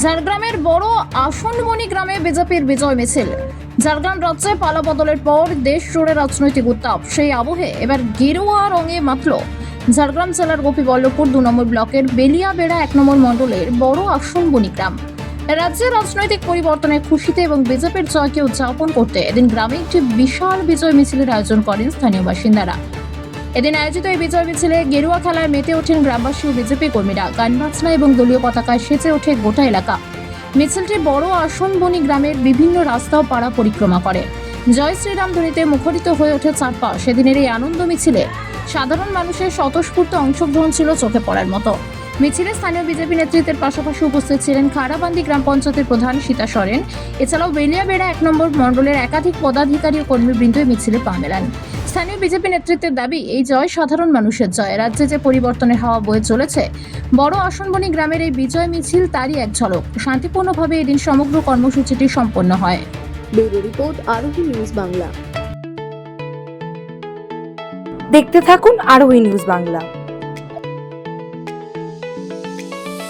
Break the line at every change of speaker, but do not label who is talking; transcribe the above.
ঝাড়গ্রামের বড় আসনবনি গ্রামে বিজেপির বিজয় মিছিল। ঝাড়গ্রাম রাজ্যে পালা বদলের পর দেশ জুড়ে রাজনৈতিক উত্তাপ, সেই আবহে এবার গেরুয়া রঙে মাতল ঝাড়গ্রাম জেলার গোপীবল্লভপুর 2 নম্বর ব্লকের বেলিয়াবেড়া 1 নম্বর মণ্ডলের বড় আসনবনি গ্রাম। রাজ্যের রাজনৈতিক পরিবর্তনের খুশিতে এবং বিজেপির জয়কে উদযাপন করতে এদিন গ্রামে একটি বিশাল বিজয় মিছিলের আয়োজন করেন স্থানীয় বাসিন্দারা। এদিন আয়োজিত এই বিজয় মিছিলে গেরুয়া খেলায় মেতে ওঠেন গ্রামবাসী ও বিজেপি কর্মীরা। গান বাজনা এবং দলীয় পতাকায় সেজে ওঠে গোটা এলাকা। মিছিলটি বড় আসনবনি গ্রামের বিভিন্ন রাস্তা ও পাড়া পরিক্রমা করে। জয় শ্রীরাম ধ্বনিতে মুখরিত হয়ে ওঠে চারপাশ। সেদিনের এই আনন্দ মিছিলে সাধারণ মানুষের স্বতঃস্ফূর্ত অংশগ্রহণ ছিল চোখে পড়ার মতো। মিছিলে স্থানীয় বিজেপি নেতৃত্বের পাশাপাশি উপস্থিত ছিলেন খারাবান্দি গ্রাম পঞ্চায়েতের প্রধান সীতা সরেন। এছাড়াও বেলিয়াবেড়া 1 নম্বর মণ্ডলের একাধিক পদাধিকারী ও কর্মীবৃন্দ এই মিছিলে পা মেলান। স্থানীয় বিজেপি নেতৃত্বের দাবি, এই জয় সাধারণ মানুষের জয়। রাজ্যে যে পরিবর্তনের হাওয়া বয়ে চলেছে, বড় আসনবনি গ্রামের এই বিজয় মিছিল তারই এক ঝলক। শান্তিপূর্ণভাবে এদিন সমগ্র কর্মসূচিটি সম্পন্ন হয়।
ব্যুরো রিপোর্ট আরোহী নিউজ বাংলা।
দেখতে থাকুন আরোহী নিউজ বাংলা।